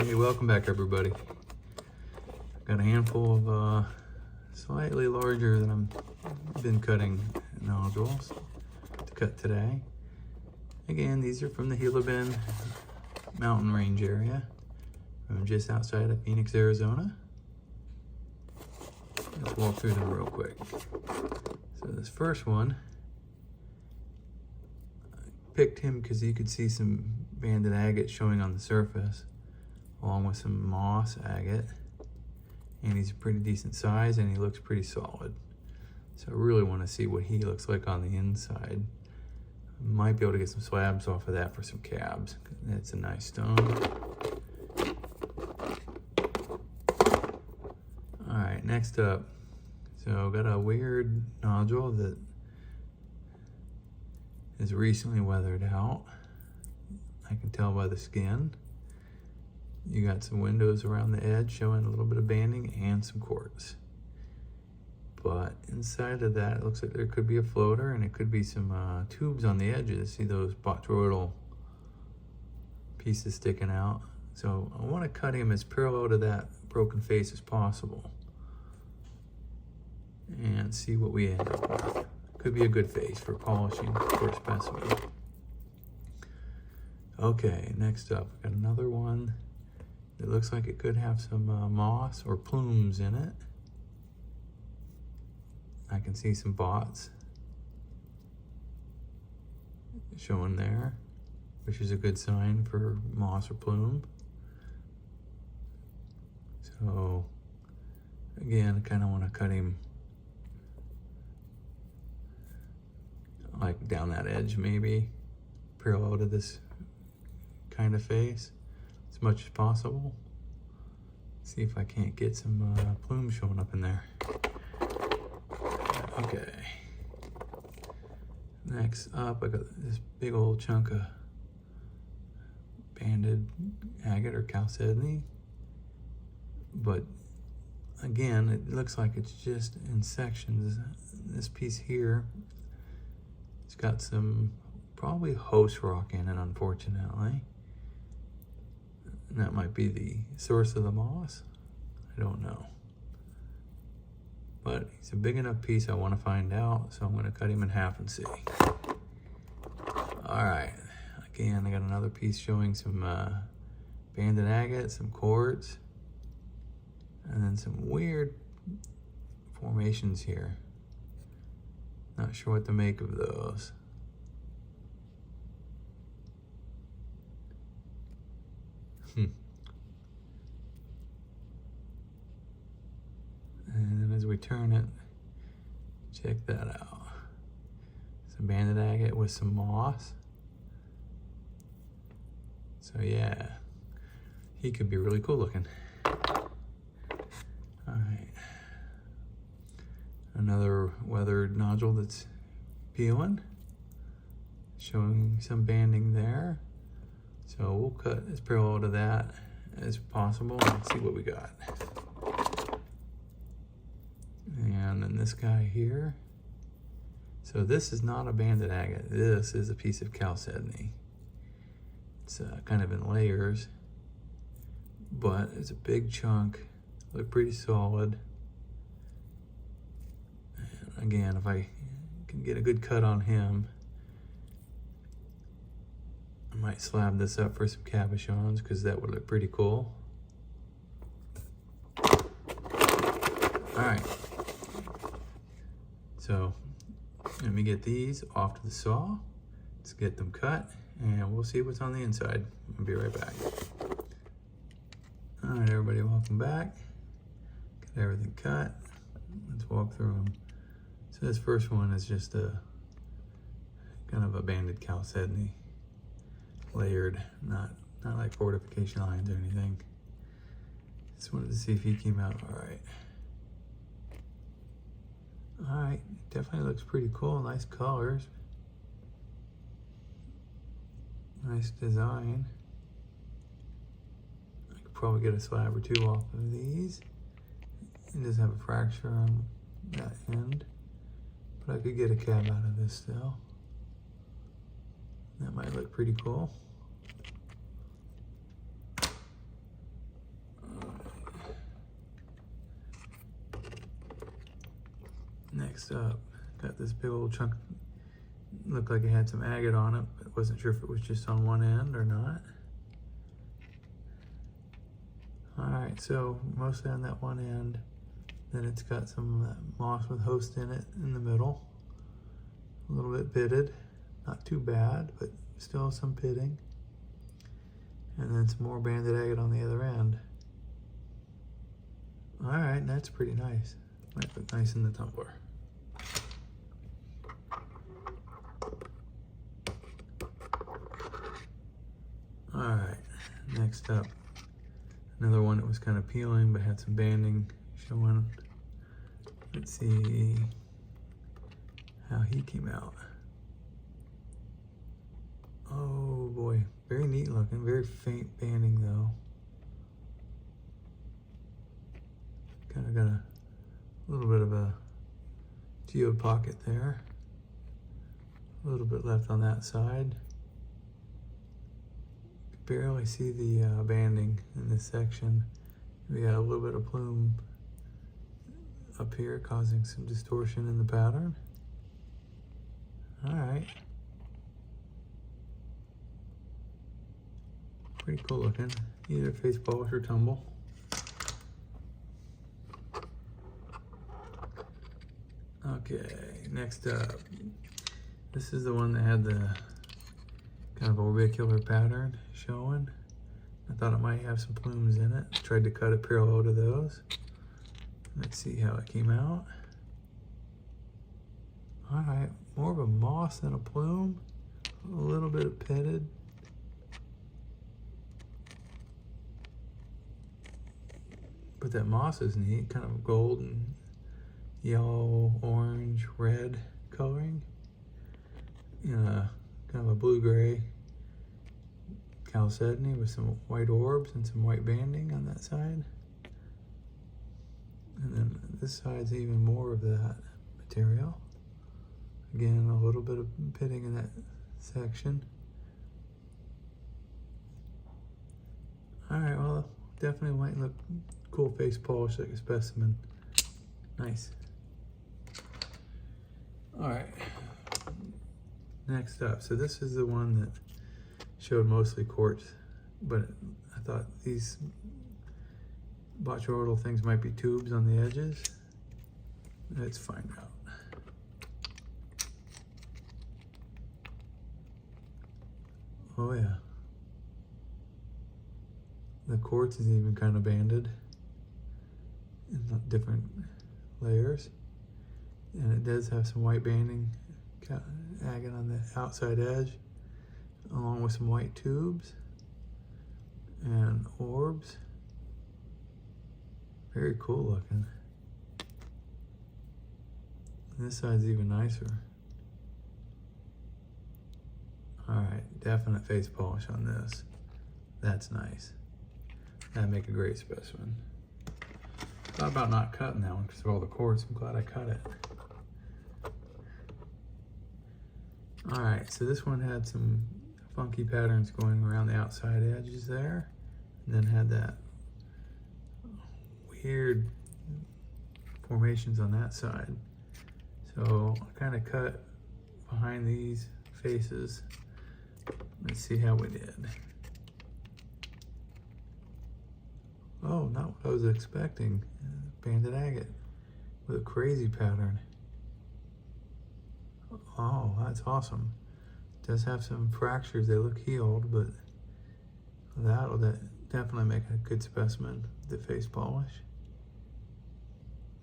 Hey, welcome back everybody. Got a handful of slightly larger than I've been cutting nodules to cut today. Again, these are from the Gila Bend mountain range area, from just outside of Phoenix, Arizona. Let's walk through them real quick. So this first one, I picked him because you could see some banded agate showing on the surface, along with some moss agate. And he's a pretty decent size and he looks pretty solid. So I really want to see what he looks like on the inside. Might be able to get some slabs off of that for some cabs. That's a nice stone. All right, next up. So got a weird nodule that is recently weathered out. I can tell by the skin. You got some windows around the edge showing a little bit of banding and some quartz. But inside of that, it looks like there could be a floater and it could be some tubes on the edges. See those botryoidal pieces sticking out? So I want to cut him as parallel to that broken face as possible and see what we end up with. Could be a good face for polishing for a specimen. Okay, next up, got another one. It looks like it could have some moss or plumes in it. I can see some bots showing there, which is a good sign for moss or plume. So again, I kind of want to cut him like down that edge, maybe parallel to this kind of face as much as possible. See if I can't get some plumes showing up in there. Okay. Next up, I got this big old chunk of banded agate or chalcedony. But again, it looks like it's just in sections. This piece here, it's got some probably host rock in it, unfortunately. And that might be the source of the moss. I don't know. But he's a big enough piece I want to find out, so I'm going to cut him in half and see. All right. Again, I got another piece showing some banded agate, some quartz, and then some weird formations here. Not sure what to make of those. And then as we turn it, check that out. Some banded agate with some moss. So yeah, he could be really cool looking. All right. Another weathered nodule that's peeling, showing some banding there. So we'll cut as parallel to that as possible and see what we got. And then this guy here. So this is not a banded agate. This is a piece of chalcedony. It's kind of in layers, but it's a big chunk. Look pretty solid. And again, if I can get a good cut on him, I might slab this up for some cabochons because that would look pretty cool. All right. So let me get these off to the saw. Let's get them cut and we'll see what's on the inside. I'll be right back. All right, everybody, welcome back. Got everything cut. Let's walk through them. So this first one is just a kind of a banded chalcedony, layered, not like fortification lines or anything. Just wanted to see if he came out all right. All right, definitely looks pretty cool. Nice colors. Nice design. I could probably get a slab or two off of these. It does have a fracture on that end, but I could get a cab out of this still. That might look pretty cool. Next up, got this big old chunk, looked like it had some agate on it, but wasn't sure if it was just on one end or not. All right, so mostly on that one end. Then it's got some moss with host in it in the middle. A little bit pitted, not too bad, but still some pitting. And then some more banded agate on the other end. All right, that's pretty nice. Might look nice in the tumbler. All right, next up, another one that was kind of peeling but had some banding showing. Let's see how he came out. Oh boy, very neat looking, very faint banding though. Kind of got a little bit of a geode pocket there. A little bit left on that side. Barely see the banding in this section. We got a little bit of plume up here causing some distortion in the pattern. All right. Pretty cool looking. Either face polish or tumble. Okay, next up. This is the one that had the kind of orbicular pattern showing. I thought it might have some plumes in it. Tried to cut it parallel to those. Let's see how it came out. All right, more of a moss than a plume. A little bit of pitted. But that moss is neat, kind of golden, yellow, orange, red coloring. Kind of a blue-gray chalcedony with some white orbs and some white banding on that side. And then this side's even more of that material. Again, a little bit of pitting in that section. All right, well, definitely might look cool face polish like a specimen. Nice. All right. Next up, so this is the one that showed mostly quartz, but I thought these botryoidal things might be tubes on the edges. Let's find out. Oh yeah. The quartz is even kind of banded in different layers. And it does have some white banding agate on the outside edge, along with some white tubes and orbs. Very cool looking. And this side's even nicer. All right, definite face polish on this. That's nice. That'd make a great specimen. Thought about not cutting that one because of all the quartz. I'm glad I cut it. All right, so this one had some funky patterns going around the outside edges there, and then had that weird formations on that side. So I kind of cut behind these faces. Let's see how we did. Oh, not what I was expecting. Banded agate with a crazy pattern. Oh, that's awesome. It does have some fractures. They look healed, but that'll definitely make a good specimen, the face polish.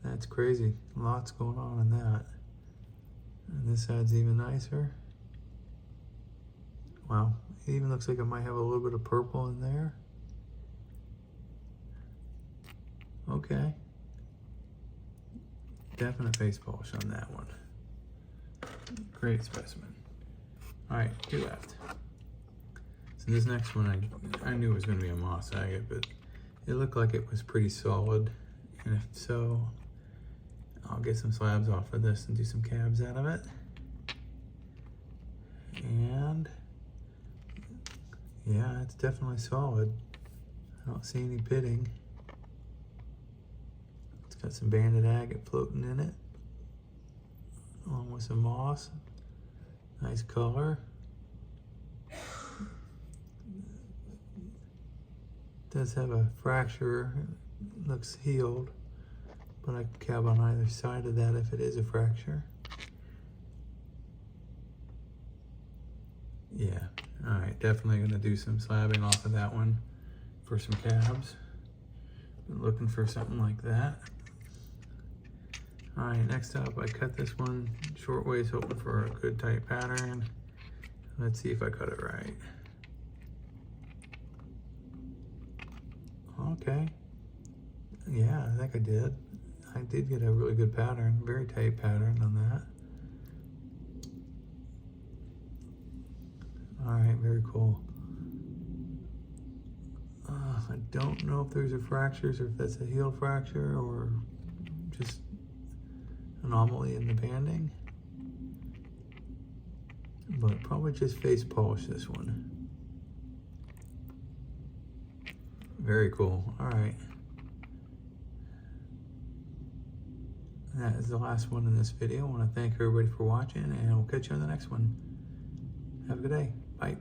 That's crazy. Lots going on in that. And this side's even nicer. Wow, it even looks like it might have a little bit of purple in there. Okay. Definite face polish on that one. Great specimen. All right, 2 left. So this next one, I knew it was going to be a moss agate, but it looked like it was pretty solid. And if so, I'll get some slabs off of this and do some cabs out of it. And yeah, it's definitely solid. I don't see any pitting. It's got some banded agate floating in it. along with some moss. Nice color. Does have a fracture, looks healed, but I can cab on either side of that if it is a fracture. Yeah, all right, definitely gonna do some slabbing off of that one for some cabs. Been looking for something like that. All right, next up, I cut this one short ways, hoping for a good tight pattern. Let's see if I cut it right. Okay, yeah, I think I did. I did get a really good pattern, very tight pattern on that. All right, very cool. I don't know if there's a fractures or if that's a heel fracture or just anomaly in the banding, but probably just face polish this one. Very cool. All right. That is the last one in this video. I want to thank everybody for watching, and we'll catch you on the next one. Have a good day. Bye.